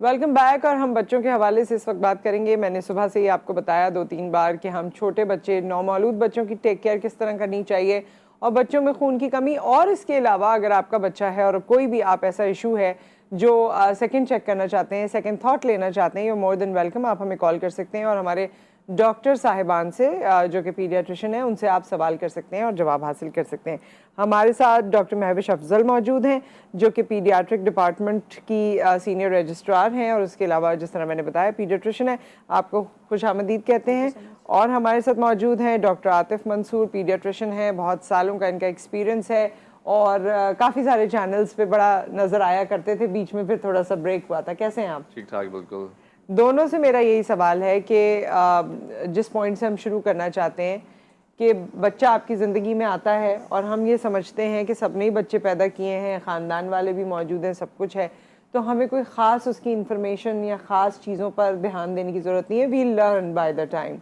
Welcome back. और हम बच्चों के हवाले से इस वक्त बात करेंगे। मैंने सुबह से ही आपको बताया 2-3 बार कि हम छोटे बच्चे, नौमौलूद बच्चों की टेक केयर किस तरह करनी चाहिए, और बच्चों में खून की कमी, और इसके अलावा अगर आपका बच्चा है और कोई भी आप ऐसा इशू है जो सेकंड चेक करना चाहते हैं, सेकंड थॉट लेना चाहते हैं, यू मोर देन वेलकम। आप हमें कॉल कर सकते हैं और हमारे डॉक्टर साहिबान से जो कि पीडियाट्रिशियन है उनसे आप सवाल कर सकते हैं और जवाब हासिल कर सकते हैं। हमारे साथ डॉक्टर महविश अफजल मौजूद हैं जो कि पीडियाट्रिक डिपार्टमेंट की सीनियर रजिस्ट्रार हैं, और उसके अलावा जिस तरह मैंने बताया पीडियाट्रिशियन है। आपको खुशामदीद कहते हैं। और हमारे साथ मौजूद हैं डॉक्टर आतिफ मंसूर, पीडियाट्रिशियन है, बहुत सालों का इनका एक्सपीरियंस है और काफ़ी सारे चैनल्स पे बड़ा नज़र आया करते थे, बीच में फिर थोड़ा सा ब्रेक हुआ था। कैसे हैं आप? ठीक ठाक, बिल्कुल। दोनों से मेरा यही सवाल है कि जिस पॉइंट से हम शुरू करना चाहते हैं कि बच्चा आपकी ज़िंदगी में आता है और हम ये समझते हैं कि सबने ही बच्चे पैदा किए हैं, ख़ानदान वाले भी मौजूद हैं, सब कुछ है, तो हमें कोई ख़ास उसकी इंफॉर्मेशन या ख़ास चीज़ों पर ध्यान देने की ज़रूरत नहीं है। We learn by the time.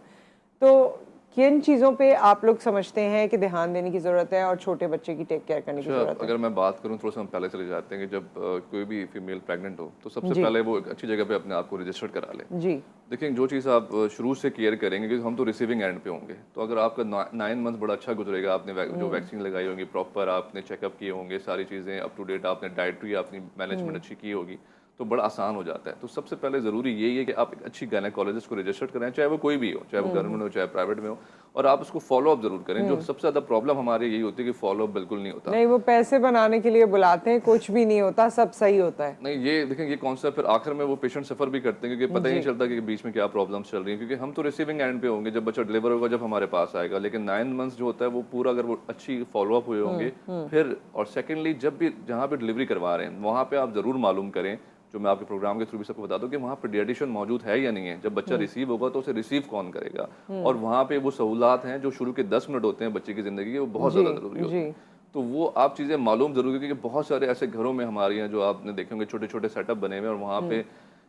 तो किन चीज़ों पे आप लोग समझते हैं कि ध्यान देने की ज़रूरत है और छोटे बच्चे की टेक केयर करने की ज़रूरत है? अगर मैं बात करूं, थोड़ा सा हम पहले चले जाते हैं कि जब कोई भी फीमेल प्रेग्नेंट हो तो सबसे पहले वो एक अच्छी जगह पे अपने आप को रजिस्टर करा ले। जी। देखिए, जो चीज़ आप शुरू से केयर करेंगे, क्योंकि हम तो रिसीविंग एंड पे होंगे, तो अगर आपका 9 मंथ बड़ा अच्छा गुजरेगा, आपने जो वैक्सीन लगाई होगी, प्रॉपर आपने चेकअप किए होंगे, सारी चीज़ें अप टू डेट, आपने डाइटरी अपनी मैनेजमेंट अच्छी की होगी, तो बड़ा आसान हो जाता है। तो सबसे पहले ज़रूरी यही है कि आप एक अच्छी गायनेकोलॉजिस्ट को रजिस्टर्ड कराएं, चाहे वो कोई भी हो, चाहे वो गवर्नमेंट हो चाहे प्राइवेट में हो, और आप उसको फॉलो अप जरूर करें। जो सबसे ज़्यादा प्रॉब्लम हमारी यही होती है कि फॉलो अप बिल्कुल नहीं होता। नहीं, वो पैसे बनाने के लिए बुलाते हैं, कुछ भी नहीं होता, सब सही होता है। नहीं, ये देखें, ये कॉन्सेप्ट फिर आखिर में वो पेशेंट सफर भी करते हैं, क्योंकि पता ही नहीं चलता कि बीच में क्या प्रॉब्लम्स चल रही हैं, क्योंकि हम तो रिसीविंग एंड पे होंगे जब बच्चा डिलीवर होगा, जब हमारे पास आएगा। लेकिन 9 मंथ्स जो होता है वो पूरा, अगर वो अच्छी फॉलो अप हुए होंगे फिर, और सेकेंडली जब भी जहाँ पे डिलीवरी करवा रहे हैं वहाँ पे आप ज़रूर मालूम करें, जो मैं आपके प्रोग्राम के थ्रू भी सबको बता दूं, कि वहाँ पीडियाट्रिशियन मौजूद है या नहीं है। जब बच्चा रिसीव होगा तो उसे रिसीव कौन करेगा, और वहाँ पे वो सहूलत हैं जो शुरू के 10 मिनट होते हैं बच्चे की ज़िंदगी के, वो बहुत ज़्यादा ज़रूरी होती है। तो वो आप चीज़ें मालूम जरूर, क्योंकि बहुत सारे ऐसे घरों में हमारे यहाँ जो आपने देखे होंगे छोटे छोटे सेटअप बने हुए, और वहाँ पे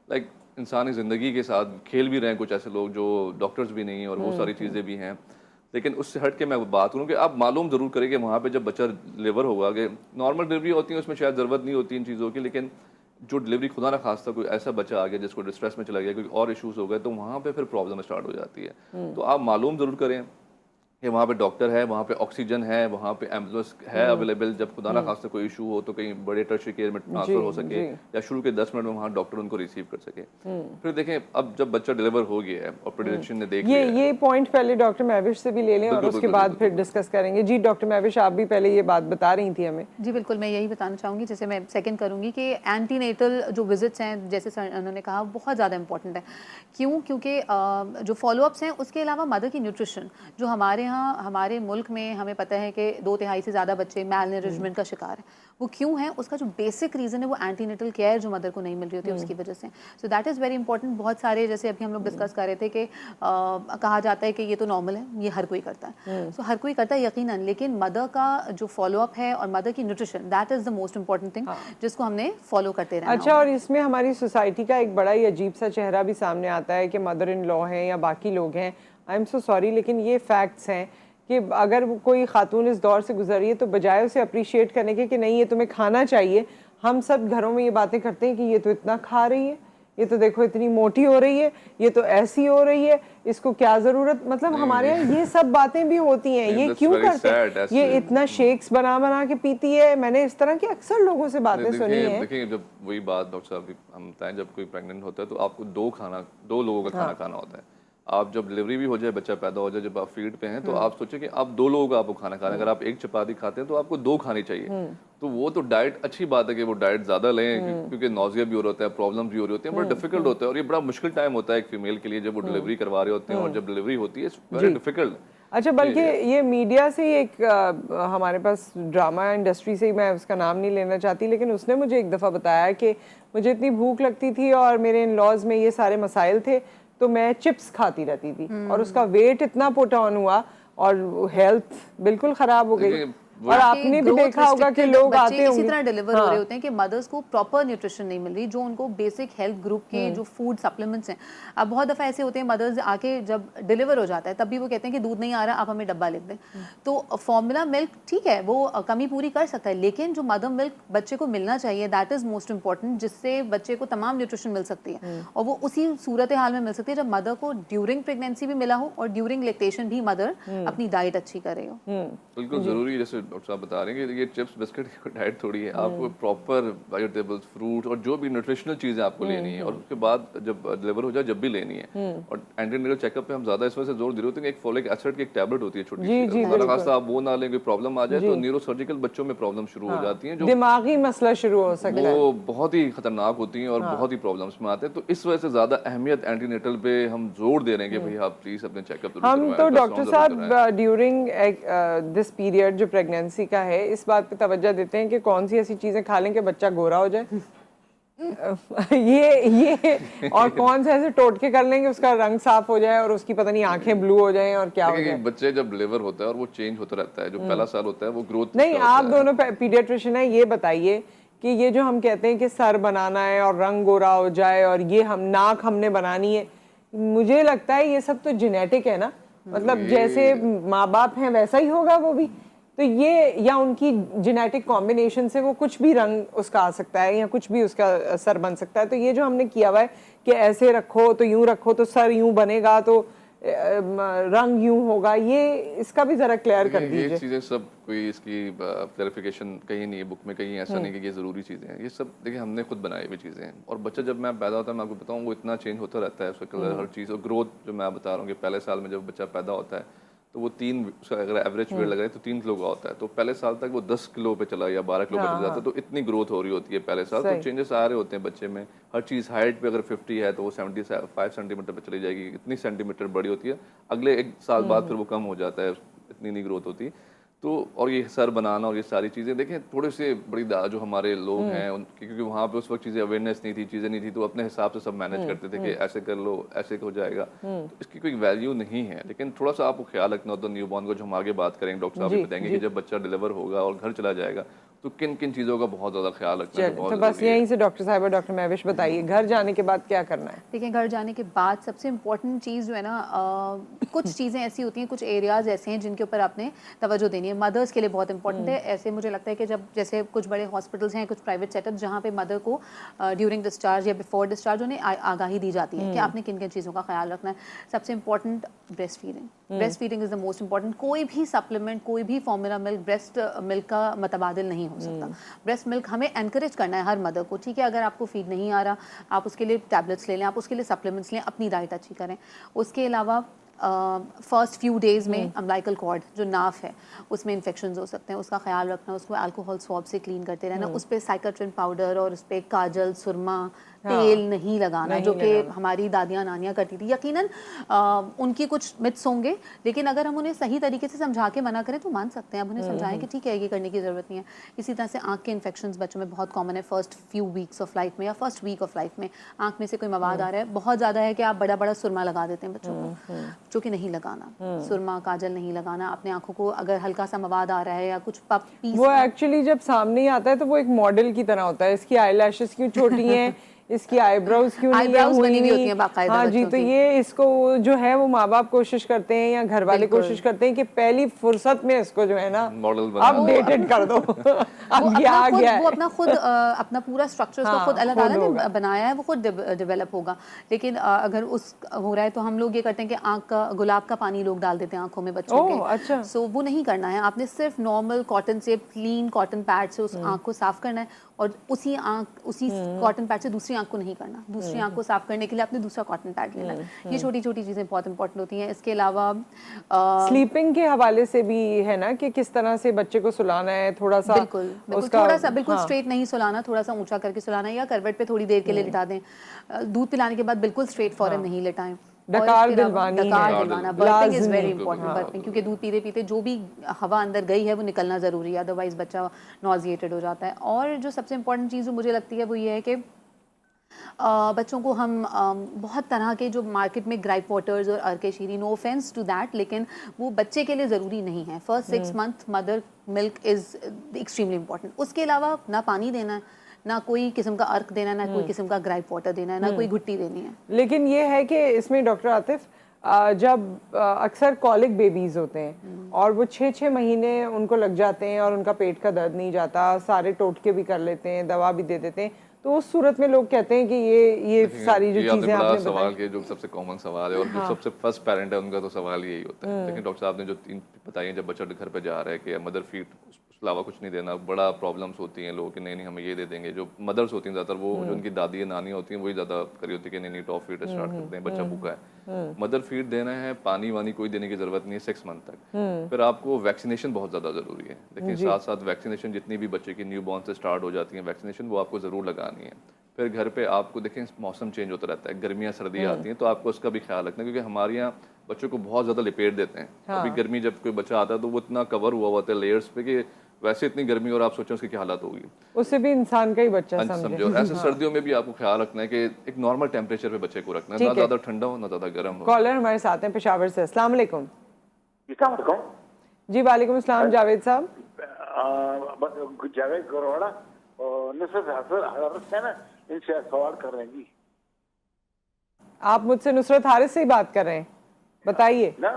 लाइक इंसानी ज़िंदगी के साथ खेल भी रहे हैं कुछ ऐसे लोग जो डॉक्टर्स भी नहीं हैं, और वो सारी चीज़ें भी हैं। लेकिन उससे हट के मैं बात करूँ कि आप मालूम ज़रूर करें कि वहाँ पे जब बच्चा डिलीवर होगा, कि नॉर्मल डिलीवरी होती है उसमें शायद ज़रूरत नहीं होती इन चीज़ों की, लेकिन जो डिलीवरी खुदा ना खास्ता कोई ऐसा बच्चा आ गया जिसको डिस्ट्रेस में चला गया, कोई और इश्यूज हो गए, तो वहाँ पे फिर प्रॉब्लम स्टार्ट हो जाती है। तो आप मालूम ज़रूर करें कि वहाँ पे डॉक्टर है, वहाँ पे ऑक्सीजन है, वहाँ पे एम्बुलेंस है अवेलेबल, जब खुदा ना खास्ता कोई इशू हो तो कहीं बड़े टर्शियरी केयर में ट्रांसफर हो सके, या शुरू के 10 मिनट में वहाँ डॉक्टर उनको रिसीव कर सके। फिर देखें, अब जब बच्चा डिलीवर हो गया है और पीडियाट्रिशियन ने देख लिया है, ये पॉइंट पहले डॉक्टर महविश से भी ले लें और उसके बाद फिर डिस्कस करेंगे। जी डॉक्टर महविश, आप भी पहले ये बात बता रही थी हमें। जी बिल्कुल, मैं यही बताना चाहूँगी, जैसे मैं सेकंड करूँगी कि एंटीनेटल जो विजिट्स हैं, जैसे सर उन्होंने कहा, बहुत ज़्यादा इंपॉर्टेंट है। क्यों? क्योंकि जो फॉलोअप्स हैं, उसके अलावा मदर की न्यूट्रिशन, जो हमारे यहाँ हमारे मुल्क में हमें पता है कि 2/3 से ज़्यादा बच्चे मैल न्यूरिशमेंट का शिकार हैं। वो क्यों है? उसका जो बेसिक रीज़न है वो एंटीनेटल केयर जो मदर को नहीं मिल रही होती है उसकी वजह से। So that is very important. बहुत सारे, जैसे अभी हम लोग डिस्कस कर रहे थे कि कहा जाता है कि ये तो नॉर्मल है, ये हर कोई करता है। सो हर कोई करता है यकीनन, लेकिन मदर का जो फॉलोअप है और मदर की nutrition, that is the most important thing जिसको हमने फॉलो करते रहना। अच्छा, और इसमें हमारी सोसाइटी का एक बड़ा ही अजीब सा चेहरा भी सामने आता है कि मदर इन लॉ हैं या बाकी लोग हैं, आई एम सो सॉरी, लेकिन ये फैक्ट्स हैं कि अगर कोई खातून इस दौर से गुजर रही है तो बजाय उसे अप्रिशिएट करने के कि नहीं ये तुम्हें खाना चाहिए, हम सब घरों में ये बातें करते हैं कि ये तो इतना खा रही है, ये तो देखो इतनी मोटी हो रही है, ये तो ऐसी हो रही है, इसको क्या ज़रूरत। मतलब हमारे यहाँ ये सब बातें भी होती हैं। ये क्यों करते हैं? ये इतना शेक्स बना बना के पीती है। मैंने इस तरह की अक्सर लोगों से बातें सुनी हैं। देखिए, जब वही बात डॉक्टर साहब हम बताएं, जब कोई प्रेग्नेंट होता है तो आपको दो लोगों का खाना खाना होता है। आप जब डिलीवरी भी हो जाए, बच्चा पैदा हो जाए, जब आप फीड पे हैं, तो आप सोचें कि आप 2 लोगों का आपको खाना खाना है। अगर आप एक चपाती खाते हैं तो आपको 2 खानी चाहिए। तो वो तो डाइट अच्छी बात है कि वो डाइट ज़्यादा लें, क्योंकि नौजिया भी हो रहा है, प्रॉब्लम भी हो रही होती है, बड़ा डिफिकल्ट होता है, और ये बड़ा मुश्किल टाइम होता है एक फीमेल के लिए जब वो डिलीवरी करवा रहे होते हैं, और जब डिलीवरी होती है वेरी डिफिकल्ट। अच्छा, बल्कि ये मीडिया से ही एक हमारे पास ड्रामा इंडस्ट्री से ही, मैं उसका नाम नहीं लेना चाहती, लेकिन उसने मुझे एक दफ़ा बताया कि मुझे इतनी भूख लगती थी और मेरे इन लॉज में ये सारे मसाइल थे, तो मैं चिप्स खाती रहती थी और उसका वेट इतना पुट ऑन हुआ और हेल्थ बिल्कुल ख़राब हो गई। और आपने भी देखा होगा कि लोग आते इसी होंगे तरह डिलीवर हो रहे होते हैं कि मदर्स को प्रॉपर न्यूट्रिशन नहीं मिल रही, जो उनको बेसिक हेल्थ ग्रुप के जो फूड सप्लीमेंट्स हैं। अब बहुत दफ़ा ऐसे होते हैं मदर्स आके जब डिलीवर हो जाता है तब भी वो कहते हैं कि दूध नहीं आ रहा, आप हमें डब्बा लिख दें। तो फॉर्मूला मिल्क ठीक है, वो कमी पूरी कर सकता है, लेकिन जो मदर मिल्क बच्चे को मिलना चाहिए दैट इज़ मोस्ट इंपॉर्टेंट, जिससे बच्चे को तमाम न्यूट्रिशन मिल सकती है। और वो उसी सूरत हाल में मिल सकती है जब मदर को ड्यूरिंग प्रेगनेंसी भी मिला हो और ड्यूरिंग लेक्टेशन भी मदर अपनी डाइट अच्छी कर रही हो। बिल्कुल ज़रूरी है, जैसे डॉक्टर साहब बता रहे हैं कि ये चिप्स बिस्किट की डाइट थोड़ी है, आपको प्रॉपर वेजिटेबल्स, फ्रूट और जो भी न्यूट्रिशनल चीज़ें आपको लेनी है, और उसके बाद जब डिलीवर हो जाए जब भी लेनी है। और एंटीनेटल चेकअप पे हम ज़्यादा इस वजह से जोर दे रहे होते हैं कि एक फोलिक एसिड की एक टैबलेट होती है छोटी सी, अगर खासा आप वो ना लें, कोई प्रॉब्लम आ जाए तो न्यूरोसर्जिकल बच्चों में प्रॉब्लम शुरू हो जाती हैं, जो दिमागी मसला शुरू हो सकता है, वो बहुत ही खतरनाक होती हैं और बहुत ही प्रॉब्लम्स में आते हैं। तो इस वजह से ज़्यादा अहमियत एंटीनेटल पे हम जोर दे रहे हैं कि भाई आप प्लीज़ अपने चेकअप जरूर हम करवाएं, तो अल्ट्रासाउंड डॉक्टर जरूर साहब कराएं। ड्यूरिंग दिस पीरियड जो प्रेगनेंसी का है इस बात पे तवज्जो देते हैं कि कौन सी ऐसी चीजें खा लें कि बच्चा गोरा हो जाए ये और कौन से ऐसे टोटके कर लेंगे उसका रंग साफ हो जाए और उसकी पता नहीं आंखें ब्लू हो जाएं और क्या हो देखिए, जाए। बच्चे जब डिलीवर होता है और वो चेंज होता रहता है, जो पहला साल होता है वो ग्रोथ नहीं, आप दोनों पीडियाट्रिशियन है, ये बताइए कि ये जो हम कहते हैं कि सर बनाना है और रंग गोरा हो जाए और ये हम नाक हमने बनानी है, मुझे लगता है ये सब तो जेनेटिक है ना, मतलब जैसे माँ बाप हैं वैसा ही होगा वो भी, तो ये या उनकी जेनेटिक कॉम्बिनेशन से वो कुछ भी रंग उसका आ सकता है या कुछ भी उसका सर बन सकता है। तो ये जो हमने किया हुआ है कि ऐसे रखो तो यूं रखो तो सर यूं बनेगा तो रंग यूं होगा, ये इसका भी जरा क्लियर कर दीजिए। ये चीज़ें सब कोई इसकी क्लैरिफिकेशन कहीं नहीं है बुक में, कहीं ऐसा नहीं कि ये ज़रूरी चीज़ें हैं, ये सब देखिए हमने खुद बनाई हुई चीज़ें हैं। और बच्चा जब मैं पैदा होता है, मैं आपको बताऊँ, वो इतना चेंज होता रहता है, उसका कलर हर चीज़, और ग्रोथ जो मैं बता रहा हूँ कि पहले साल में जब बच्चा पैदा होता है तो वो अगर एवरेज वेट लग रहा है तो 3 किलो का होता है, तो पहले साल तक वो 10 किलो पे चला या 12 किलो पे चला जाता है, तो इतनी ग्रोथ हो रही होती है पहले साल, तो चेंजेस आ रहे होते हैं बच्चे में। हर चीज़, हाइट पे अगर 50 है तो वो 75 सेंटीमीटर पे चली जाएगी, इतनी सेंटीमीटर बड़ी होती है, अगले 1 साल बाद फिर वो कम हो जाता है, इतनी नहीं ग्रोथ होती। तो और ये सर बनाना और ये सारी चीज़ें देखें, थोड़े से बड़ी जो हमारे लोग हैं क्योंकि वहाँ पे उस वक्त चीज़ें अवेयरनेस नहीं थी, चीज़ें नहीं थी, तो अपने हिसाब से सब मैनेज करते थे कि ऐसे कर लो, ऐसे हो जाएगा, तो इसकी कोई वैल्यू नहीं है। लेकिन थोड़ा सा आपको ख्याल रखना होता है न्यू बॉर्न को, जो हम आगे बात करेंगे, डॉक्टर साहब भी बताएंगे कि जब बच्चा डिलीवर होगा और घर चला जाएगा तो किन किन चीज़ों का बहुत ज़्यादा ख्याल रखना है। तो बस यहीं से डॉक्टर साहब और डॉक्टर महविश बताइए घर जाने के बाद क्या करना है। देखिए, घर जाने के बाद सबसे इम्पोर्टेंट चीज़ जो है ना, कुछ चीज़ें ऐसी होती हैं, कुछ एरियाज़ ऐसे हैं जिनके ऊपर आपने तवज्जो देनी है, मदर्स के लिए बहुत इंपॉर्टेंट है। ऐसे मुझे लगता है कि जब जैसे कुछ बड़े हॉस्पिटल्स हैं, कुछ प्राइवेट सेटअप जहाँ पे मदर को ड्यूरिंग डिस्चार्ज या बिफोर डिस्चार्ज उन्हें आगाही दी जाती है कि आपने किन किन चीज़ों का ख्याल रखना है। सबसे important breast feeding, breast feeding is the most important. कोई भी सप्लीमेंट, कोई भी फॉर्मूला मिल्क ब्रेस्ट मिल्क का मतबादिल नहीं हो सकता। ब्रेस्ट मिल्क हमें एनकरेज करना है हर मदर को, ठीक है, अगर आपको फीड नहीं आ रहा आप उसके लिए टैबलेट्स ले लें, आप उसके लिए सप्लीमेंट्स लें, अपनी डाइट अच्छी करें। उसके अलावा फर्स्ट फ्यू डेज़ में अम्बिलिकल कॉर्ड जो नाफ है उसमें इन्फेक्शंस हो सकते हैं, उसका ख्याल रखना, उसको अल्कोहल स्वॉब से क्लीन करते रहना, उस पर साइकाट्रिन पाउडर और उस पर काजल, सुरमा, तेल नहीं लगाना, जो कि हमारी दादियाँ नानियाँ करती थी। यकीनन उनकी कुछ मिथ्स होंगे, लेकिन अगर हम उन्हें सही तरीके से समझा के मना करें तो मान सकते हैं। अब उन्हें समझाएं कि ठीक है ये करने की ज़रूरत नहीं है। इसी तरह से आँख के इन्फेक्शंस बच्चों में बहुत कॉमन है first few weeks of life में या फर्स्ट वीक ऑफ लाइफ में। आँख में से कोई मवाद आ रहा है, बहुत ज़्यादा है कि आप बड़ा बड़ा सुरमा लगा देते हैं बच्चों को, जो कि नहीं लगाना। सुरमा, काजल नहीं लगाना। अपने आँखों को अगर हल्का सा मवाद आ रहा है या कुछ पीस, वो एक्चुअली जब सामने ही आता है तो वो एक मॉडल की तरह होता है, इसकी आई लैशेस क्यों छोटी हैं, इसकी आईब्रोज क्यों नहीं आईब्रोज बनी हुई होती हैं हुई। बाकायदा हाँ जी, बच्चों तो की। ये इसको जो है वो माँ बाप कोशिश करते हैं या घर वाले कोशिश करते हैं कि पहली फुर्सत में इसको जो है ना मॉडल बना अपडेटेड कर दो। अब ये आ गया वो अपना खुद अपना पूरा स्ट्रक्चर उसका खुद अल्लाह ताला ने बनाया है, वो खुद डेवलप होगा। लेकिन अगर उस हो रहा है तो हम लोग ये करते हैं कि आँख का गुलाब का पानी लोग डाल देते हैं आँखों में बच्चों के। अच्छा। सो वो नहीं करना है, आपने सिर्फ नॉर्मल कॉटन से, क्लीन कॉटन पैड से उस आँख को साफ करना है, और उसी कॉटन पैड से दूसरी आँख को नहीं करना। दूसरी आँख को साफ करने के लिए आपने दूसरा कॉटन पैड लेना है। ये छोटी छोटी चीज़ें बहुत इंपॉर्टेंट होती हैं। इसके अलावा स्लीपिंग के हवाले से भी है ना कि किस तरह से बच्चे को सुलाना है, थोड़ा सा बिल्कुल थोड़ा सा बिल्कुल स्ट्रेट नहीं सुलाना, थोड़ा सा ऊंचा करके सुलाना, या करवट पे थोड़ी देर के लिए लिटा दें। दूध पिलाने के बाद बिल्कुल स्ट्रेट फॉरन नहीं लिटाएं। डकार दिलवाना, burping is very important. Burping, क्योंकि दूध पीते पीते जो भी हवा अंदर गई है वो निकलना ज़रूरी है, अदरवाइज बच्चा नॉजिएटेड हो जाता है। और जो सबसे इंपॉर्टेंट चीज़ मुझे लगती है वो ये है कि बच्चों को हम बहुत तरह के जो मार्केट में ग्राइप वाटर्स और अर्केशीरी, नो ऑफेंस टू दैट, लेकिन वो बच्चे के लिए ज़रूरी नहीं है। First 6 month mother milk is extremely important. उसके अलावा ना पानी देना है, ना कोई किस्म का अर्क देना है, ना कोई किस्म का ग्राइप वाटर देना है, ना कोई घुट्टी देनी है। लेकिन ये है कि इसमें डॉक्टर आतिफ जब अक्सर कॉलिक बेबीज होते हैं और वो 6-6 महीने उनको लग जाते हैं और उनका पेट का दर्द नहीं जाता, सारे टोटके भी कर लेते हैं, दवा भी दे देते हैं, तो उस सूरत में लोग कहते हैं कि ये सारी जो चीजें आपने सवाल के जो सबसे कॉमन सवाल है और जो सबसे फर्स्ट पेरेंट है उनका तो सवाल यही होता है। लेकिन डॉक्टर साहब ने जो 3 बताई हैं, जब बच्चा घर पे जा रहा है कि मदर फीड उसके अलावा कुछ नहीं देना, बड़ा प्रॉब्लम्स होती हैं लोगों की, नहीं हमें ये दे देंगे। जो मदर्स होती हैं ज़्यादातर वो जो उनकी दादी या नानी होती हैं वही ज़्यादा करी होती है कि नहीं टॉप फीड स्टार्ट करते हैं, बच्चा भूखा है, मदर फीड देना है, पानी वानी कोई देने की जरूरत नहीं है 6 मंथ तक। फिर आपको वैक्सीनेशन बहुत ज़्यादा ज़रूरी है। देखिए साथ साथ वैक्सीनेशन जितनी भी बच्चे की न्यू बॉर्न से स्टार्ट हो जाती है वैक्सीनेशन, वो आपको ज़रूर लगानी है। फिर घर पे आपको देखें मौसम चेंज होता रहता है, गर्मियाँ सर्दियाँ आती हैं, तो आपको उसका भी ख्याल रखना है, क्योंकि हमारे यहाँ बच्चों को बहुत ज़्यादा लिपेट देते हैं। अभी गर्मी जब कोई बच्चा आता है तो वो इतना कवर हुआ होता है लेयर्स पे कि वैसे इतनी गर्मी और आप सोचें उसकी क्या हालत होगी, उससे भी इंसान का ही बच्चा समझो। ऐसे सर्दियों में भी आपको ख्याल रखना है कि एक नॉर्मल टेम्परेचर पे बच्चे को रखना है, ना ज़्यादा ठंडा हो ना ज़्यादा गर्म हो। कॉलर हमारे साथ हैं पेशावर से। अस्सलाम वालेकुम। जी वालेकुम अस्सलाम। जावेद साहब। जावेद गौरवाड़ा और नुसरत हारिस है ना, इनसे सवाल कर रहे हैं जी। आप मुझसे नुसरत हारिस से ही बात कर रहे हैं, बताइए। ना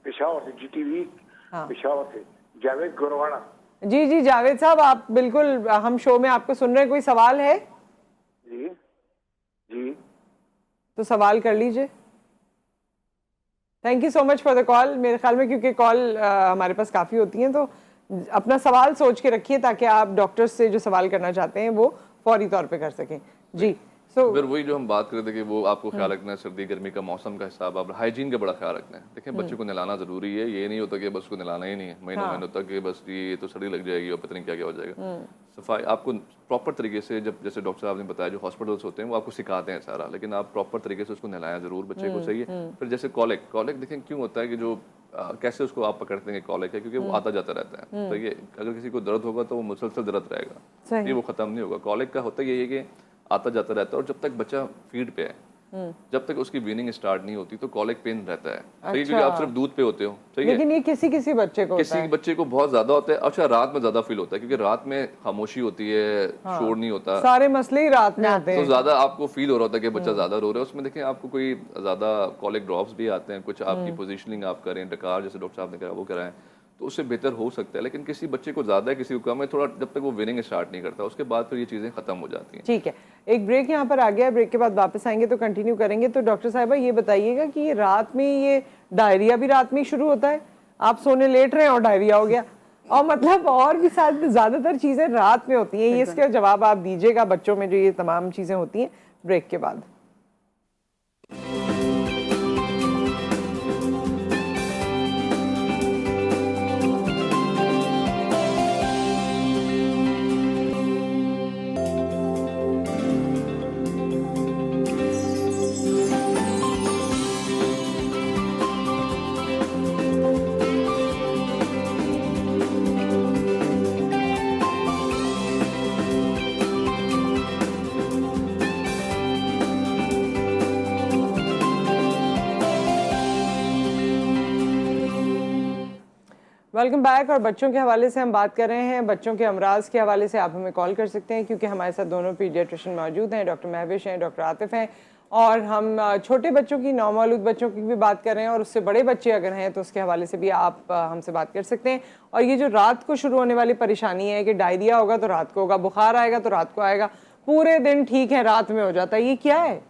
पेशावर से, जीटीवी पेशावर से, जावेद गौरवाड़ा। जी जी जावेद साहब, आप बिल्कुल, हम शो में आपको सुन रहे हैं, कोई सवाल है? जी जी तो सवाल कर लीजिए। Thank you so much for the call. मेरे ख्याल में क्योंकि कॉल हमारे पास काफ़ी होती हैं, तो अपना सवाल सोच के रखिए ताकि आप डॉक्टर से जो सवाल करना चाहते हैं वो फौरी तौर पे कर सकें। जी फिर वही जो हम बात कर रहे थे कि वो आपको ख्याल रखना है, सर्दी गर्मी का मौसम का हिसाब, आप हाइजीन का बड़ा ख्याल रखना है। देखें बच्चे को नहलाना जरूरी है, ये नहीं होता कि बस उसको नहलाना ही नहीं है महीनों महीनों तक कि बस ये तो सर्दी लग जाएगी और पता नहीं क्या क्या हो जाएगा। सफाई आपको प्रॉपर तरीके से, जब जैसे डॉक्टर साहब ने बताया जो हॉस्पिटल्स होते हैं वो आपको सिखाते हैं सारा, लेकिन आप प्रॉपर तरीके से उसको नहलाया जरूर बच्चे को, सही है। फिर जैसे कॉलिक देखें क्यों होता है कि जो कैसे उसको आप पकड़ते हैं कॉलिक है, क्योंकि वो आता जाता रहता है, सही है। अगर किसी को दर्द होगा तो वो मुसलसल दर्द रहेगा, ये वो खत्म नहीं होगा। कॉलिक का होता यही है कि आता जाता रहता है, और जब तक बच्चा फीड पे है, जब तक उसकी वीनिंग स्टार्ट नहीं होती तो कॉलिक पेन रहता है, सही है, क्योंकि आप सिर्फ दूध पे होते हो, सही है। लेकिन ये किसी किसी बच्चे को किसी बच्चे को बहुत ज्यादा होता है। अच्छा, रात में ज्यादा फील होता है क्योंकि रात में खामोशी होती है, शोर नहीं होता, सारे मसले ही रात में आते हैं, तो ज्यादा आपको फील हो रहा होता है कि बच्चा ज्यादा रो रहा है। उसमें देखें आपको कोई ज्यादा कॉलिक ड्रॉप्स भी आते हैं, कुछ आपकी पोजीशनिंग आप करें, डकार जैसे डॉक्टर साहब ने कहा वो कराएं, तो उससे बेहतर हो सकता है। लेकिन किसी बच्चे को ज्यादा है, किसी को कम है, थोड़ा जब तक वो विनिंग स्टार्ट नहीं करता उसके बाद फिर ये चीजें खत्म हो जाती हैं। ठीक है, एक ब्रेक यहाँ पर आ गया, ब्रेक के बाद वापस आएंगे तो कंटिन्यू करेंगे। तो डॉक्टर साहिबा ये बताइएगा कि ये रात में ये डायरिया भी रात में ही शुरू होता है? आप सोने लेट रहे हैं और डायरिया हो गया, और मतलब और भी साथ ज्यादातर चीजें रात में होती हैं, इसका जवाब आप दीजिएगा बच्चों में जो ये तमाम चीजें होती हैं, ब्रेक के बाद। Welcome back. और बच्चों के हवाले से हम बात कर रहे हैं, बच्चों के अमराज के हवाले से आप हमें कॉल कर सकते हैं, क्योंकि हमारे साथ दोनों पीडियाट्रिशियन मौजूद हैं, डॉक्टर महविश हैं, डॉक्टर आतिफ हैं, और हम छोटे बच्चों की, नौमौलूद बच्चों की भी बात कर रहे हैं, और उससे बड़े बच्चे अगर हैं तो उसके हवाले से भी आप हमसे बात कर सकते हैं। और ये जो रात को शुरू होने वाली परेशानी है कि डायरिया होगा तो रात को होगा, बुखार आएगा तो रात को आएगा, पूरे दिन ठीक है रात में हो जाता है, ये क्या है?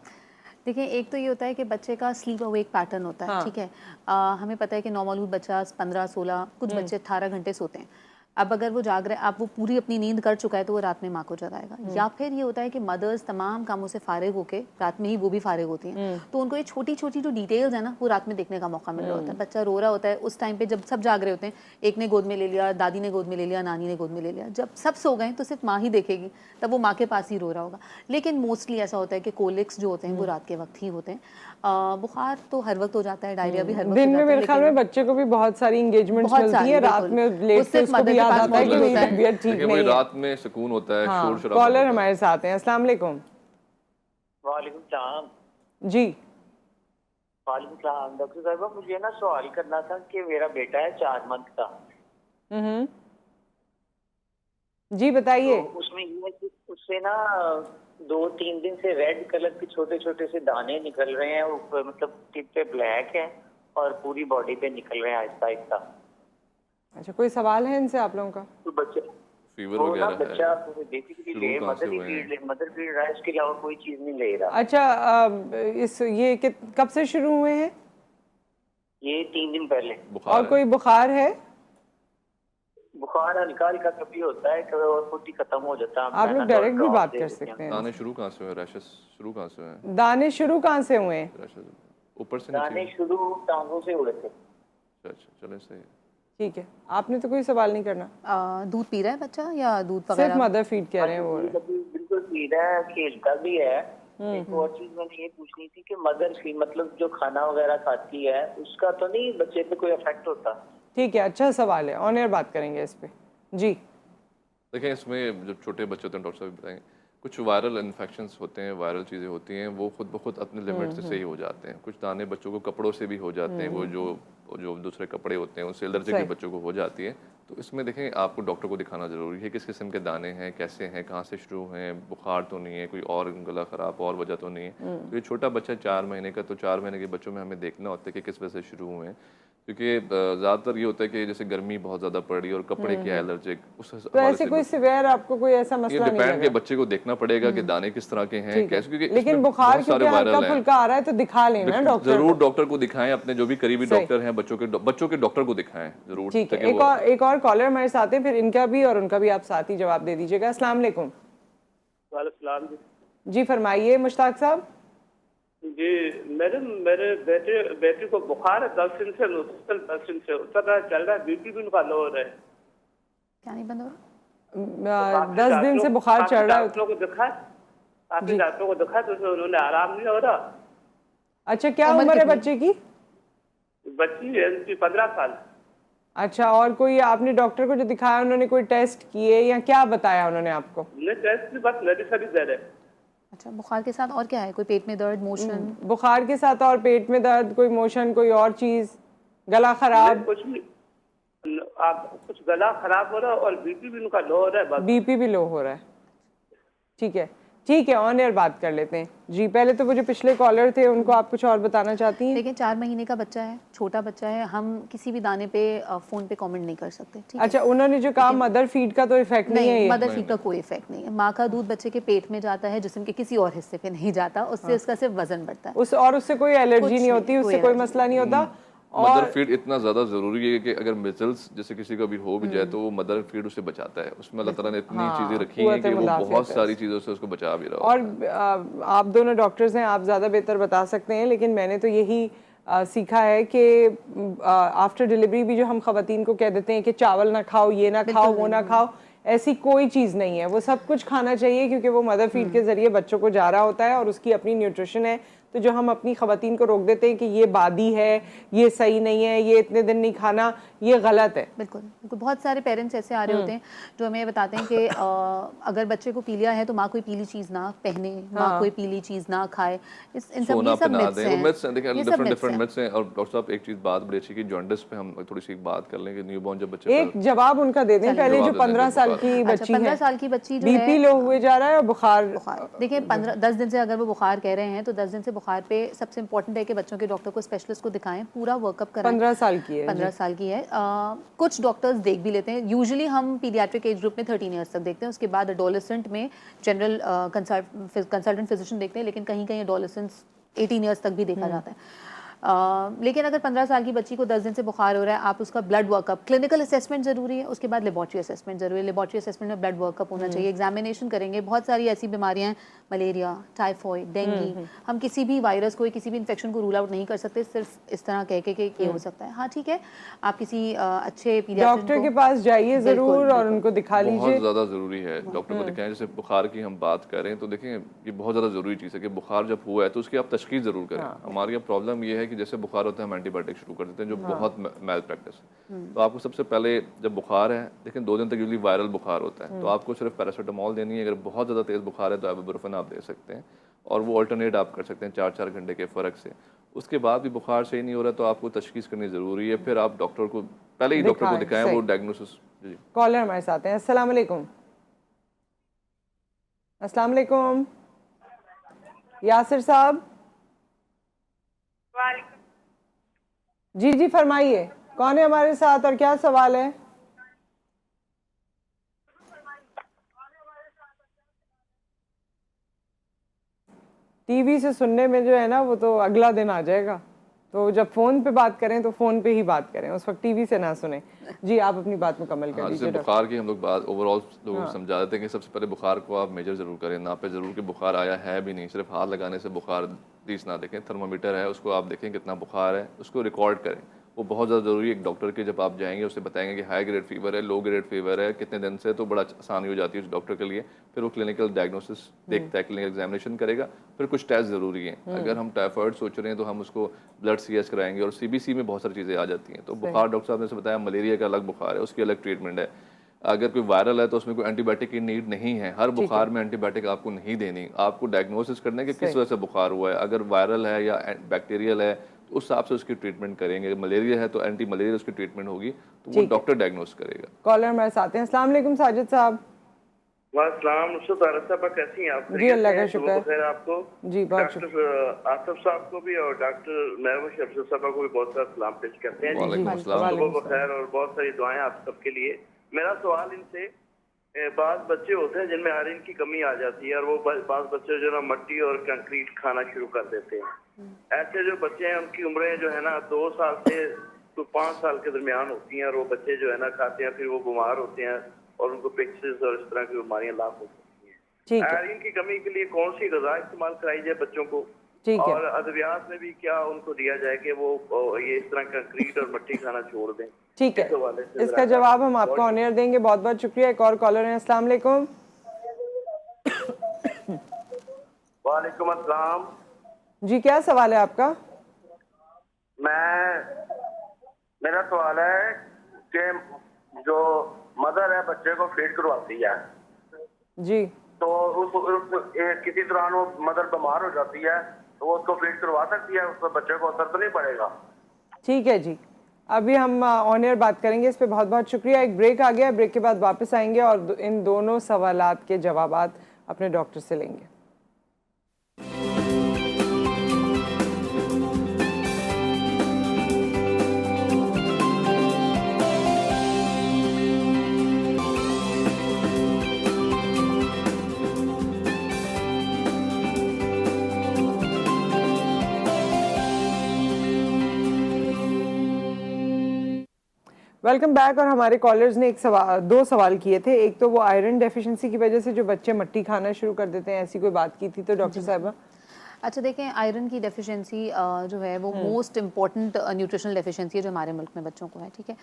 देखिए, एक तो ये होता है कि बच्चे का स्लीप अवेक पैटर्न होता है, ठीक है। हमें पता है कि नौमौलूद बच्चा 15-16, कुछ बच्चे 18 घंटे सोते हैं। अब अगर वो जाग रहे, आप वो पूरी अपनी नींद कर चुका है तो वो रात में माँ को जगाएगा। या फिर ये होता है कि मदर्स तमाम कामों से फारिग होके रात में ही वो भी फारिग होती हैं, तो उनको ये छोटी छोटी जो डिटेल्स है ना वो रात में देखने का मौका मिल रहा होता है। बच्चा रो रहा होता है उस टाइम पे, जब सब जाग रहे होते हैं, एक ने गोद में ले लिया, दादी ने गोद में ले लिया, नानी ने गोद में ले लिया, जब सब सो गए तो सिर्फ माँ ही देखेगी, तब वो माँ के पास ही रो रहा होगा। लेकिन मोस्टली ऐसा होता है कि कोलिक्स जो होते हैं वो रात के वक्त ही होते हैं। बुखार तो हर वक्त हो जाता है, डायरिया भी हर वक्त दिन में मेरे ख्याल में बच्चे को भी बहुत सारी एंगेजमेंट्स मिलती है, रात में लेट से उसको भी याद आता है कि मेरी तबीयत ठीक नहीं है, रात में सुकून होता है, शोर शराबा। कॉलर हमारे साथ हैं। अस्सलाम वालेकुम। वालेकुम सलाम। जी। वालेकुम सलाम डॉक्टर साहबा, मुझे ना सवाल करना था कि मेरा बेटा है 4 मंथ का। हम्म। जी तो बताइए। उसमें ये है कि उससे ना 2-3 दिन से रेड कलर के छोटे छोटे से दाने निकल रहे हैं, ऊपर मतलब टिप पे ब्लैक है और पूरी बॉडी पे निकल रहे हैं आहिस्ता आहिस्ता। अच्छा, कोई सवाल है इनसे आप लोगों का? तो बच्चे फीवर वो ना वगैरह बच्चा है? बेसिकली शुरू कहाँ से हुए हैं? मदर फीड रहा है, इसके अलावा कोई चीज नहीं ले रहा। अच्छा, कब से शुरू हुए हैं? ये 3 दिन पहले। बुखार और है? कोई बुखार है? बुखार हल्का हल्का कभी होता है, कभी और खुद ही खत्म हो जाता है। आप मैं लोग ना डायरेक्ट भी ड्रॉप बात दे कर देते हैं। सकते हैं दाने इनसे। शुरू कहाँ से हुए? रैशेस शुरू कहाँ से हुए हैं? दाने शुरू कहाँ से हुए हैं? रैशेस ऊपर से दाने नीचे? शुरू टांगों से हुए थे। अच्छा अच्छा, चले सही है। ठीक है, आपने तो कोई सवाल नहीं करना, दूध पी रहा है बच्चा या दूध सिर्फ वगैरह? मदर फीड कह रहे हैं वो। बिल्कुल पी रहा है, खेलता भी है। एक और चीज मैंने ये पूछनी थी कि मदर फीड मतलब जो खाना वगैरह खाती है उसका तो नहीं बच्चे पे कोई इफेक्ट होता? ठीक है, अच्छा सवाल है, ऑन एयर बात करेंगे इस पे। जी। देखें, इसमें जब छोटे बच्चे होते हैं, डॉक्टर साहब भी बताएंगे, कुछ वायरल इन्फेक्शंस होते हैं, वायरल चीज़ें होती हैं, वो खुद ब खुद अपने लिमिट से सही हो जाते हैं। कुछ दाने बच्चों को कपड़ों से भी हो जाते हैं, वो जो दूसरे कपड़े होते हैं उससे एलर्जी भी सही। बच्चों को हो जाती है। तो इसमें देखें, आपको डॉक्टर को दिखाना ज़रूरी है, किस किस्म के दाने हैं, कैसे हैं, कहाँ से शुरू हैं, बुखार तो नहीं है, कोई और गला ख़राब और वजह तो नहीं है। तो ये छोटा बच्चा 4 महीने का, तो 4 महीने के बच्चों में हमें देखना होता है कि किस वजह से शुरू हुए हैं। क्योंकि ज़्यादातर ये होता है कि जैसे गर्मी बहुत ज़्यादा पड़ रही है और कपड़े क्या एलर्जिक, उस तो हवाले ऐसे से कोई सिवियर आपको कोई ऐसा ये मसला नहीं डिपेंड के लगा? बच्चे को देखना पड़ेगा कि दाने किस तरह के हैं, ठीक है, कैसे, क्योंकि लेकिन इसमें बुखार बहुत सारे क्योंकि हल्का वायरल हैं। फुल्का आ रहा है तो दिखा लेना डॉक्टर जरूर को। डॉक्टर को दिखाएं, अपने जो भी करीबी सही। डॉक्टर हैं, बच्चों के डॉक्टर को दिखाएं जरूर। ठीक है, ताकि वो एक और कॉलर हमारे साथ हैं, फिर इनका भी और उनका भी आप साथ ही जवाब दे दीजिएगा। अस्सलाम वालेकुम। वालेकुम जी फरमाइए मुश्ताक साहब। जी मैडम, मेरे बेटे को बुखार है 10 दिन से, मुसलसल 10 दिन से उतना चल रहा है, बीपी भी उनका लो हो रहा है। क्या नहीं बंद हो रहा? 10 दिन से बुखार चढ़ रहा है? डॉक्टरों को दिखा, आपके डॉक्टरों को दिखा तो उन्होंने आराम नहीं हो रहा। अच्छा, क्या उम्र है बच्चे की? बच्ची है उनकी 15 साल। अच्छा, और कोई आपने डॉक्टर को जो दिखाया उन्होंने कोई टेस्ट किए या क्या बताया उन्होंने आपको? उन्हें टेस्ट की बस मेडिसिन दे रहे। अच्छा, बुखार के साथ और क्या है? कोई पेट में दर्द, मोशन? बुखार के साथ और पेट में दर्द, कोई मोशन, कोई और चीज, गला खराब? कुछ भी, आप कुछ गला खराब हो रहा है और बीपी भी उनका लो हो रहा है बस। बीपी भी लो हो रहा है? ठीक है, ऑन एयर बात कर लेते हैं। जी, पहले तो वो जो पिछले कॉलर थे उनको आप कुछ और बताना चाहती हैं? देखिए, 4 महीने का बच्चा है, छोटा बच्चा है, हम किसी भी दाने पे फोन पे कमेंट नहीं कर सकते, ठीक है? अच्छा, उन्होंने जो कहा मदर फीड का तो इफेक्ट नहीं है नहीं, ये? मदर फीड का कोई इफेक्ट नहीं है। माँ का दूध बच्चे के पेट में जाता है, जिस्म के किसी और हिस्से पे नहीं जाता, उससे उसका सिर्फ वजन बढ़ता है। उससे कोई एलर्जी नहीं नहीं, होती, उससे कोई कोई एलर्जी मसला नहीं होता। मदर फीड इतना ज़्यादा ज़रूरी है कि अगर मिजल्स जैसे किसी का भी हो भी जाए तो वो मदर फीड उसे बचाता है। उसमें अल्लाह ताला ने इतनी चीज़ें रखी हैं कि वो मुदाफ़ियत बहुत है सारी चीज़ों से उसको बचा भी रहा और होता है। आप दोनों डॉक्टर्स हैं, आप ज़्यादा बेहतर बता सकते हैं, लेकिन मैंने तो यही सीखा है कि आफ्टर डिलीवरी भी जो हम ख़वातीन को कह देते हैं कि चावल ना खाओ, ये ना खाओ, वो ना खाओ, ऐसी कोई चीज़ नहीं है। वो सब कुछ खाना चाहिए क्योंकि वो मदर फीड के ज़रिए बच्चों को जा रहा होता है और उसकी अपनी न्यूट्रिशन है। तो जो हम अपनी ख़वातीन को रोक देते हैं कि ये बादी है, ये सही नहीं है, ये इतने दिन नहीं खाना, ये गलत है। बिल्कुल, बहुत सारे पेरेंट्स ऐसे आ रहे होते हैं जो हमें बताते हैं कि अगर बच्चे को पीलिया है तो माँ कोई पीली चीज़ ना पहने, माँ कोई पीली चीज़ ना खाए। इन सब सोना ये सब पहना मिथ्स दें, वो हैं। मिथ्स हैं। देखिए, ये सब डिफरेंट मिथ्स मिथ्स हैं। और डॉक्टर साहब, एक चीज़ बात बड़ी अच्छी की जॉन्डिस पे हम थोड़ी सी बात कर लें कि न्यूबॉर्न जब बच्चे एक जवाब उनका दे दें पहले, जो जवाब दे दें, 15 साल की अच्छा, बच्ची 15 है, साल की बच्ची जो है बीपी लो हुए जा रहा है और बुखार। देखिए, 10 दिन से अगर वो बुखार कह रहे हैं तो 10 दिन से बुखार पे सबसे इंपॉर्टेंट है कि बच्चों के डॉक्टर को, स्पेशलिस्ट को दिखाएं, पूरा वर्कअप कराएं। 15 साल की है? 15 साल की है। कुछ डॉक्टर्स देख भी लेते हैं। यूजुअली हम पीडियाट्रिक एज ग्रुप में 13 ईयर्स तक देखते हैं, उसके बाद एडोलेसेंट में जनरल कंसल्टेंट फिजिशियन देखते हैं, लेकिन कहीं कहीं एडोलेसेंट्स 18 ईयर्स तक भी देखा जाता है। लेकिन अगर 15 साल की बच्ची को 10 दिन से बुखार हो रहा है, आप उसका ब्लड वर्कअप, क्लिनिकल असेसमेंट ज़रूरी है, उसके बाद लेबॉर्ट्री असेसमेंट ज़रूरी है। लेबॉर्ट्री असेसमेंट में ब्लड वर्कअप होना चाहिए, एग्जामिनेशन करेंगे। बहुत सारी ऐसी बीमारियां हैं, मलेरिया, टाइफॉइड, डेंगू, हम किसी भी वायरस को, किसी भी इन्फेक्शन को रूल आउट नहीं कर सकते सिर्फ इस तरह कह के ये हो सकता है। हाँ ठीक है, आप किसी अच्छे डॉक्टर के पास जाइए ज़रूर और उनको दिखा लीजिए। बहुत ज़्यादा ज़रूरी है डॉक्टर को दिखाएं। जैसे बुखार की हम बात कर रहे हैं तो देखें, ये बहुत ज़्यादा ज़रूरी चीज़ है कि बुखार जब हुआ है तो उसकी आप तशख़ीस ज़रूर करें। हमारे यहाँ प्रॉब्लम ये है कि जैसे बुखार होता है हम एंटीबायोटिक शुरू कर देते हैं, जो बहुत मैल प्रैक्टिस है। तो आपको सबसे पहले जब बुखार है, लेकिन 2 दिन तक यूजुअली वायरल बुखार होता है, तो आपको सिर्फ पैरासीटामोल देनी है। अगर बहुत ज़्यादा तेज़ बुखार है तो आइबुप्रोफेन आप दे सकते हैं। और वो ऑल्टरनेट आप कर सकते हैं 4-4 घंटे के फ़र्क से। उसके बाद भी बुखार सही नहीं हो रहा तो आपको तशख़ीस करनी ज़रूरी है, फिर आप डॉक्टर को पहले ही डॉक्टर को दिखाएं, वो डायग्नोसिस। जी, कॉलर हमारे साथ हैं। अस्सलाम वालेकुम। अस्सलाम वालेकुम यासिर साहब। जी जी फरमाइए, कौन है हमारे साथ और क्या सवाल है? टीवी से सुनने में जो है ना वो तो अगला दिन आ जाएगा, तो जब फ़ोन पे बात करें तो फ़ोन पे ही बात करें, उस वक्त टीवी से ना सुने। जी आप अपनी बात मुकम्मल कर हाँ, लीजिए। जैसे बुखार की हम लोग बात ओवरऑल लोगों को समझा देते हैं कि सबसे पहले बुखार को आप मेजर ज़रूर करें, ना पे ज़रूर कि बुखार आया है भी नहीं, सिर्फ हाथ लगाने से बुखार प्लीज़ ना देखें। थर्मामीटर है उसको आप देखें कितना बुखार है, उसको रिकॉर्ड करें, वो बहुत ज़्यादा ज़रूरी है। एक डॉक्टर के जब आप जाएंगे उससे बताएंगे कि हाई ग्रेड फीवर है, लो ग्रेड फीवर है, कितने दिन से, तो बड़ा आसानी हो जाती है उस डॉक्टर के लिए। फिर वो क्लिनिकल डायग्नोसिस देखता है, क्लिनिकल एग्जामिनेशन करेगा, फिर कुछ टेस्ट ज़रूरी हैं। अगर हम टाइफाइड सोच रहे हैं तो हम उसको ब्लड CS कराएंगे, और CBC में बहुत सारी चीज़ें आ जाती हैं। तो बुखार डॉक्टर साहब ने से बताया मलेरिया का अलग बुखार है, उसकी अलग ट्रीटमेंट है। अगर कोई वायरल है तो उसमें कोई एंटीबायोटिक की नीड नहीं है, हर बुखार में एंटीबायोटिक आपको नहीं देनी, आपको डायग्नोसिस करना है कि किस वजह से बुखार हुआ है। अगर वायरल है या बैक्टीरियल है तो उस हिसाब से उसकी ट्रीटमेंट करेंगे। मलेरिया है तो एंटी मलेरिया उसकी ट्रीटमेंट होगी, तो वो डॉक्टर डायग्नोस करेगा। कॉलर हमारे साथ हैं। अस्सलाम वालेकुम साजिद साहब। वालेकुम साहब, कैसी हैं आप? जी अल्लाह का शुक्र। खैर आपको, जी बहुत शुक्र। डॉक्टर आसिफ साहब को भी और डॉक्टर महबूब शमशद साहब को भी बहुत सारा सलाम पेश करते हैं। वालेकुम अस्सलाम। सुबह बखैर और बहुत सारी दुआएं आप सबके लिए। मेरा सवाल इनसे, बाज़ बच्चे होते हैं जिनमें आयरन की कमी आ जाती है और वो बाज़ बच्चे जो है ना मट्टी और कंक्रीट खाना शुरू कर देते हैं। ऐसे जो बच्चे हैं उनकी उम्रें जो है ना 2 साल से तो 5 साल के दरमियान होती हैं, और वो बच्चे जो है ना खाते हैं, फिर वो बीमार होते हैं और उनको पिक्सेस और इस तरह की बीमारियां लाभ हो सकती हैं। ठीक है, आयरन की कमी के लिए कौन सी ग़िज़ा इस्तेमाल कराई जाए बच्चों को, ठीक है। और अद्वियात में भी क्या उनको दिया जाए कि वो ये इस तरह कंक्रीट और मट्टी खाना छोड़ दें? ठीक है, इस हवाले से इसका जवाब हम आपको ऑन एयर देंगे। बहुत बहुत शुक्रिया। एक और कॉलर है। अस्सलाम वालेकुम। वालेकुम अस्सलाम। जी क्या सवाल है आपका? मेरा सवाल है कि जो मदर है बच्चे को फीड करवाती है, जी तो किसी दौरान वो मदर बीमार हो जाती है तो वो उसको फीड करवा सकती है, उसको बच्चे को असर तो नहीं पड़ेगा? ठीक है जी, अभी हम ऑन एयर बात करेंगे इस पे। बहुत बहुत शुक्रिया। एक ब्रेक आ गया, ब्रेक के बाद वापस आएंगे और इन दोनों सवालात के जवाबात अपने डॉक्टर से लेंगे। Welcome back. और हमारे कॉलर्स ने दो सवाल किए थे। एक तो वो आयरन डेफिशिएंसी की वजह से जो बच्चे मट्टी खाना शुरू कर देते हैं, ऐसी कोई बात की थी तो डॉक्टर साहबा। अच्छा देखें, आयरन की डेफिशिएंसी जो है वो मोस्ट इम्पॉर्टेंट न्यूट्रिशनल डेफिशिएंसी है जो हमारे मुल्क में बच्चों को है। ठीक है,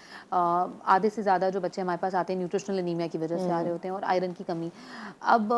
आधे से ज़्यादा जो बच्चे हमारे पास आते हैं न्यूट्रिशनल एनीमिया की वजह से आ रहे होते हैं, और आयरन की कमी। अब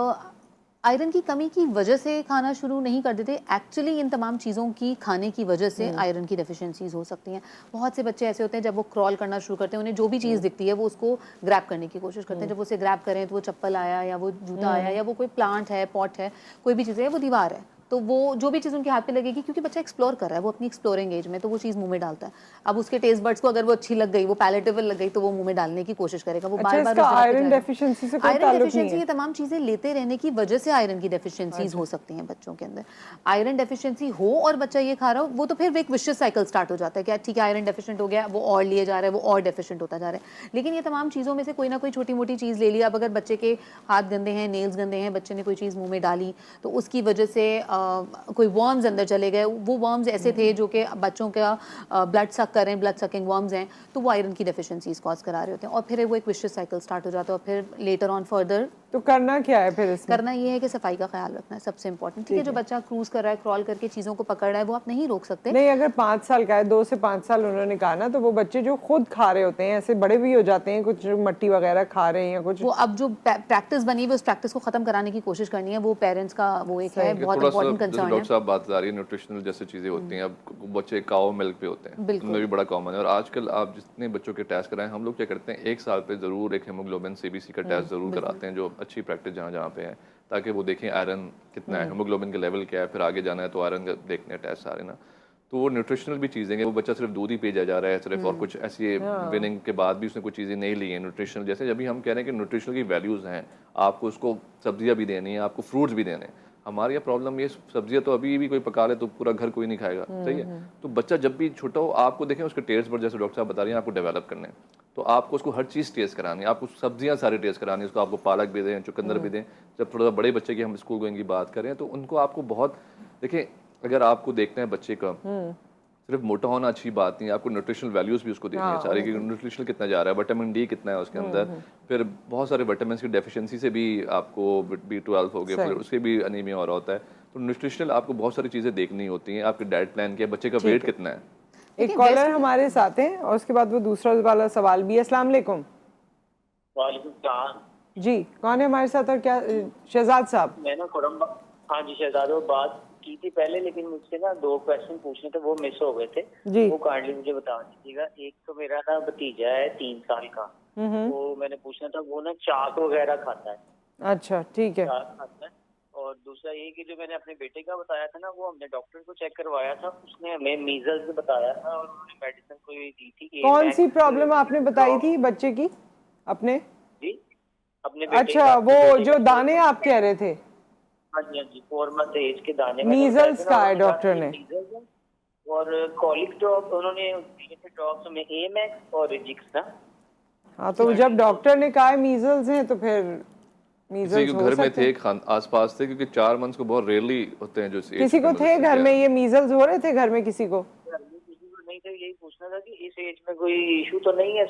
आयरन की कमी की वजह से खाना शुरू नहीं कर देते, एक्चुअली इन तमाम चीज़ों की खाने की वजह से आयरन की डेफिशिएंसीज हो सकती हैं। बहुत से बच्चे ऐसे होते हैं जब वो क्रॉल करना शुरू करते हैं, उन्हें जो भी चीज़ दिखती है वो उसको ग्रैब करने की कोशिश करते हैं। जब वो उसे ग्रैब करें तो वो चप्पल आया या वो जूता आया या वो कोई प्लांट है, पॉट है, कोई भी चीज़ है, वो दीवार है, तो वो जो भी चीज़ उनके हाथ पे लगेगी, क्योंकि बच्चा एक्सप्लोर कर रहा है, वो अपनी एक्सप्लोरिंग एज में, तो वो चीज़ मुंह में डालता है। अब उसके टेस्ट बड्स को अगर वो अच्छी लग गई, वो पैलेटेबल लग गई, तो वो मुंह में डालने की कोशिश करेगा। वो बार बार आयरन डेफिशिएंसी से कोई आयरन ताल्लुक नहीं डेफिशिएंसी है। ये तमाम चीज़ें लेते रहने की वजह से आयरन की डेफिशिएंसीज हो सकती हैं बच्चों के अंदर। आयरन डेफिशिएंसी हो और बच्चा ये खा रहा हो, वो तो फिर एक विशियस साइकिल स्टार्ट हो जाता है कि ठीक है आयरन डेफिशिएंट हो गया, वो और लिए जा रहा है, वो और डेफिशिएंट होता जा रहा है। लेकिन ये तमाम चीज़ों में से कोई ना कोई छोटी मोटी चीज़ ले लिया। अब अगर बच्चे के हाथ गंदे हैं, नेल्स गंदे हैं, बच्चे ने कोई चीज़ मुंह में डाली, तो उसकी वजह से कोई वर्म्स अंदर चले गए, वो वर्म्स ऐसे थे जो कि बच्चों का ब्लड सक कर रहे हैं, ब्लड सकिंग वर्म्स हैं, तो वो आयरन की डेफिशिएंसीज कॉज करा रहे होते हैं, और फिर वो एक विशियस साइकिल स्टार्ट हो जाता है। और फिर लेटर ऑन फर्दर तो करना क्या है फिर इसमें? करना ये है कि सफाई का ख्याल रखना है, सबसे इंपॉर्टेंट। ठीक है, जो बच्चा क्रूज कर रहा है, क्रॉल करके चीज़ों को पकड़ रहा है, वो आप नहीं रोक सकते। नहीं, अगर 5 साल का है, 2 से 5 साल उन्होंने कहा ना, तो वो बच्चे जो खुद खा रहे होते हैं, ऐसे बड़े भी हो जाते हैं, कुछ मट्टी वगैरह खा रहे हैं या कुछ, वो अब जो प्रैक्टिस बनी हुई उस प्रैक्टिस को खत्म कराने की कोशिश करनी है, वो पेरेंट्स का वो एक है बहुत इंपॉर्टेंट कंसर्न है। डॉक्टर साहब बात आ रही है न्यूट्रिशनल जैसे चीज़ें होती हैं, अब बच्चे काओ मिल्क पे होते हैं, उनमें भी बड़ा कॉमन है। और आजकल आप जितने बच्चों के टेस्ट कराएं, हम लोग क्या करते हैं 1 साल पे ज़रूर एक हेमोग्लोबिन CBC का टेस्ट ज़रूर कराते हैं, जो अच्छी प्रैक्टिस जहाँ जहाँ पे है। ताकि वो देखें आयरन कितना है, हीमोग्लोबिन का लेवल क्या है, फिर आगे जाना है तो आयरन का देखने टेस्ट सारे ना। तो वो न्यूट्रिशनल भी चीज़ें हैं, वो बच्चा सिर्फ दूध ही पी जा रहा है सिर्फ, और कुछ ऐसी विनिंग के बाद भी उसने कुछ चीज़ें नहीं ली हैं न्यूट्रिशनल। जैसे जब भी हम कह रहे हैं कि न्यूट्रिशनल की वैल्यूज़ हैं, आपको उसको सब्जियां भी देनी है, आपको फ्रूट्स भी देने हैं। हमारी प्रॉब्लम ये, सब्जियां तो अभी भी कोई पका ले तो पूरा घर कोई नहीं खाएगा, सही है। तो बच्चा जब भी छोटा हो, आपको देखें उसके टेस्ट पर, जैसे डॉक्टर साहब बता रही हैं, आपको डेवलप करने हैं, तो आपको उसको हर चीज़ टेस्ट करानी है, आपको सब्जियां सारी टेस्ट करानी है उसको, आपको पालक भी दें, चुकंदर भी दें। जब थोड़ा बड़े बच्चे की हम स्कूल गोइंग की बात करें तो उनको आपको बहुत, देखिए अगर आपको देखना है बच्चे का, सिर्फ मोटा होना अच्छी बात नहीं है, आपको न्यूट्रिशनल वैल्यूज भी उसको देनी है सारी, कि न्यूट्रिशनल कितना जा रहा है, विटामिन डी कितना है उसके अंदर, फिर बहुत सारे विटामिन की डेफिशिएंसी से भी आपको B12 हो गया, फिर उसके भी अनीमिया हो रहा होता है। तो न्यूट्रिशनल आपको बहुत सारी चीज़ें देखनी होती हैं, आपके डाइट प्लान क्या है, बच्चे का वेट कितना है। एक कॉलर हमारे साथ हैं और उसके बाद वो दूसरा वाला सवाल भी है। अस्सलाम वालेकुम। वालेकुम सलाम। जी, कौन है हमारे साथ और क्या? शहजाद साहब। मैं ना खुरम, हाँ जी शहजाद, वो बात की थी पहले, लेकिन मुझसे ना 2 क्वेश्चन पूछने थे, वो मिस हो गए थे जी। वो काइंडली मुझे बता दीजिएगा। एक तो मेरा ना भतीजा है 3 साल का, वो मैंने पूछना था, वो ना चाक वगैरह खाता है। अच्छा ठीक है। चाक खाता है। और दूसरा ये कि जो मैंने अपने बेटे का बताया था ना, वो हमने डॉक्टर को चेक करवाया था, उसने हमें मीजल्स बताया था और उन्होंने मेडिसिन कोई दी थी। कौन सी प्रॉब्लम आपने बताई थी बच्चे की अपने? जी, अपने बेटे अच्छा, का, वो जो दाने आप कह रहे थे, हाँ जी हाँ जी, 4 मंथ एज के दाने मीजल्स का है डॉक्टर ने। और कॉलिक ड्रॉप उन्होंने दिए थे, ड्रॉप्स में एमैक्स और रिजिक्स ना। हाँ, तो जब डॉक्टर ने कहा मीजल्स हैं तो फिर किसी मीजल्स के हो घर में सकते थे, आसपास थे, क्योंकि 4 मंथ्स को बहुत रेयरली होते हैं जो किसी को थे घर में ये मीजल्स हो रहे थे घर में किसी को? किसी को नहीं थे, यही पूछना था कि इस एज में कोई इशू तो नहीं है,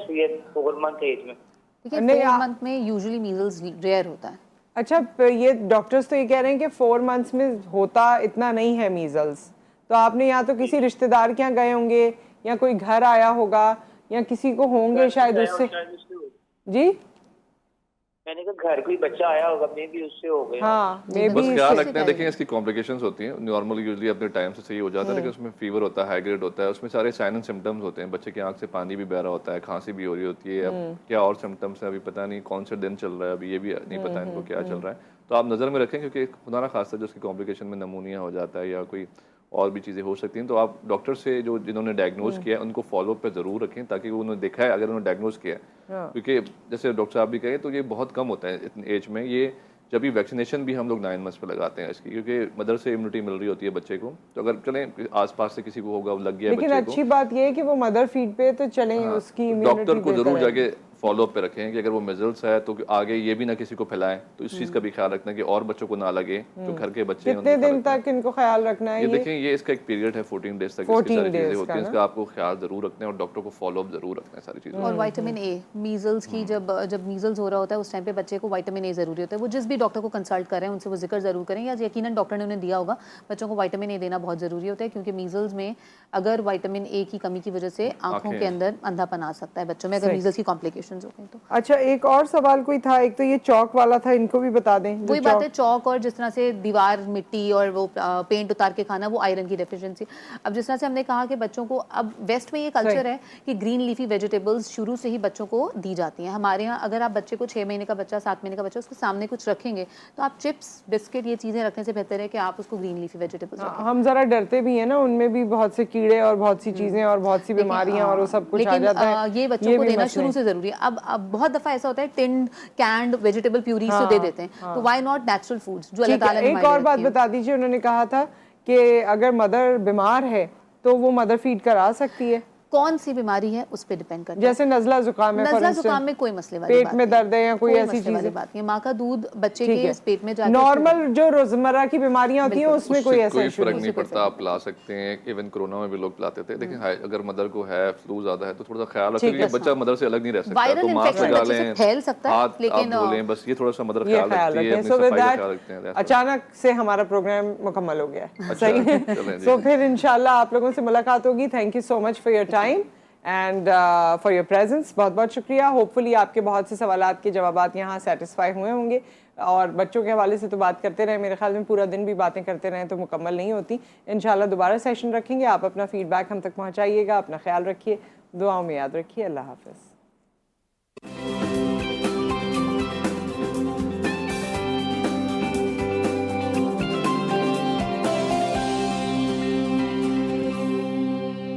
4 मंथ एज में। देखिए नहीं, 4 मंथ में यूजुअली मीजल्स रेयर होता है। अच्छा, ये डॉक्टर्स तो ये कह रहे हैं कि 4 मंथ्स में होता इतना नहीं है मीजल्स, तो आपने या तो किसी रिश्तेदार के यहाँ गए होंगे या कोई घर आया होगा या किसी को होंगे शायद उससे। जी, मैंने कहा घर कोई बच्चा आया होगा, मे भी उससे हो गया। हाँ मे बस बी। ख्याल रखते हैं, देखें इसकी कॉम्प्लिकेशंस होती हैं, नॉर्मल यूजुअली अपने टाइम से सही हो जाता है, लेकिन उसमें फीवर होता है, हाई ग्रेड होता है, उसमें सारे साइन एंड सिम्टम्स होते हैं, बच्चे की आंख से पानी भी बह रहा होता है, खांसी भी हो रही होती है, अब क्या और सिम्टम्स है अभी पता नहीं, कौन से दिन चल रहा है अभी ये भी नहीं पता इनको क्या चल रहा है। तो आप नज़र में रखें, क्योंकि खुदा ना खास्ता जो उसकी कॉम्प्लिकेशन में नमूनिया हो जाता है या कोई और भी चीज़ें हो सकती हैं, तो आप डॉक्टर से जो जिन्होंने डायग्नोज किया है उनको फॉलो पे ज़रूर रखें, ताकि वो उन्होंने देखा है अगर उन्होंने डायग्नोज किया है, क्योंकि जैसे डॉक्टर साहब भी कहें तो ये बहुत कम होता है इतने एज में। ये जब भी वैक्सीनेशन भी हम लोग 9 मंथ्स पे लगाते हैं इसकी, क्योंकि मदर से इम्यूनिटी मिल रही होती है बच्चे को, तो अगर चलें आसपास से किसी को होगा लग गया लेकिन बच्चे अच्छी बात ये है कि वो मदर फीड पे तो चलें, उसकी डॉक्टर को जरूर जाके फॉलो अप पे रखें कि अगर वो मिजल्स है तो आगे ये भी ना किसी को फैलाएं, तो इस चीज़ का भी ख्याल रखना है कि और बच्चों को ना लगे, जो घर के बच्चे हैं कितने उनको दिन तक इनको ख्याल रखना है? ये देखें, ये इसका एक पीरियड है 14 डेज तक, इसकी सारी चीज़ें होती हैं, इसका आपको ख्याल जरूर रखना है और डॉक्टर को फॉलो अप जरूर रखना है सारी चीज़ें। और विटामिन ए, मीजल्स की जब मीजल्स हो रहा होता है उस टाइम पे बच्चे को विटामिन ए ज़रूरी होता है। वो जिस भी डॉक्टर को कंसल्ट करें उनसे वो जिक्र ज़रूर करें, या यकीनन डॉक्टर ने उन्हें दिया होगा, बच्चों को विटामिन ए देना बहुत ज़रूरी होता है, क्योंकि मीजल्स में अगर विटामिन ए की कमी की वजह से आंखों के अंदर अंधापन आ सकता है बच्चों में, अगर मीजल्स की कॉम्प्लिकेशंस हो गई तो। अच्छा, एक और सवाल कोई था, एक तो ये चौक वाला था, इनको भी बता दें। वही बात है, चौक और जिस तरह से दीवार मिट्टी और वो पेंट उतार के खाना, वो आयरन की डेफिशिएंसी। अब जिस तरह से हमने कहा कि बच्चों को, अब वेस्ट में ये कल्चर है कि ग्रीन लीफी वेजिटेबल्स शुरू से ही बच्चों को दी जाती हैं। हमारे यहाँ अगर आप बच्चे को 6 महीने का बच्चा, 7 महीने का बच्चा, उसके सामने कुछ रखेंगे तो आप चिप्स, बिस्किट, ये चीज़ें रखने से बेहतर है कि आप उसको ग्रीन लीफी वेजिटेबल्स रखें। हम जरा डरते भी हैं ना, उनमें भी बहुत से कीड़े और बहुत सी चीजें और बहुत सी बीमारियां और वो सब कुछ आ जाता है। ये बच्चों को देना शुरू से जरूरी है। अब बहुत दफा ऐसा होता है टिन्ड कैंड वेजिटेबल प्यूरी से दे देते हैं, तो व्हाई नॉट नेचुरल फूड्स जो अल्लाह ताला ने एक और बात बता दीजिए, उन्होंने कहा था कि अगर मदर बीमार है तो वो मदर फीड करा सकती है? कौन सी बीमारी है उस पे डिपेंड करता है। जैसे नज़ला जुकाम है, नज़ला जुकाम में कोई मसले वाली पेट बात में दर्द है या कोई ऐसी मसले वाली चीज बात नहीं। माँ का दूध बच्चे के पेट में जाके, नॉर्मल जो रोजमर्रा की बीमारियां होती हैं उसमें कोई ऐसा इशू फर्क नहीं पड़ता, आप पिला सकते हैं। इवन कोरोना में भी लोग पिलाते थे। देखिए अगर मदर को है फ्लू ज्यादा है तो थोड़ा सा ख्याल रखें कि बच्चा मदर से अलग नहीं रह सकता, तो मास्क लगा लें, फैल सकता है, हाथ आप धोलें, बस ये थोड़ा सा मदर ये ख्याल रखती है, अपनी So सफाई with का that, ख्याल रखते हैं। अचानक से हमारा प्रोग्राम मुकम्मल हो गया है। अच्छा, सही है। चलें जी। तो फिर इंशाल्लाह आप लोगों से मुलाकात होगी। Thank you so much for your time and for your presence. बहुत बहुत शुक्रिया। होपफुली आपके बहुत से सवालात के जवाबात यहाँ सेटिस्फाई हुए होंगे। और बच्चों के हवाले से तो बात करते रहे, मेरे ख्याल में पूरा दिन भी बातें करते रहें तो मुकम्मल नहीं होती। इंशाल्लाह दोबारा सेशन रखेंगे। आप अपना फीडबैक हम तक पहुँचाइएगा। अपना ख्याल रखिए, दुआओं में याद रखिए। अल्लाह हाफ़िज़।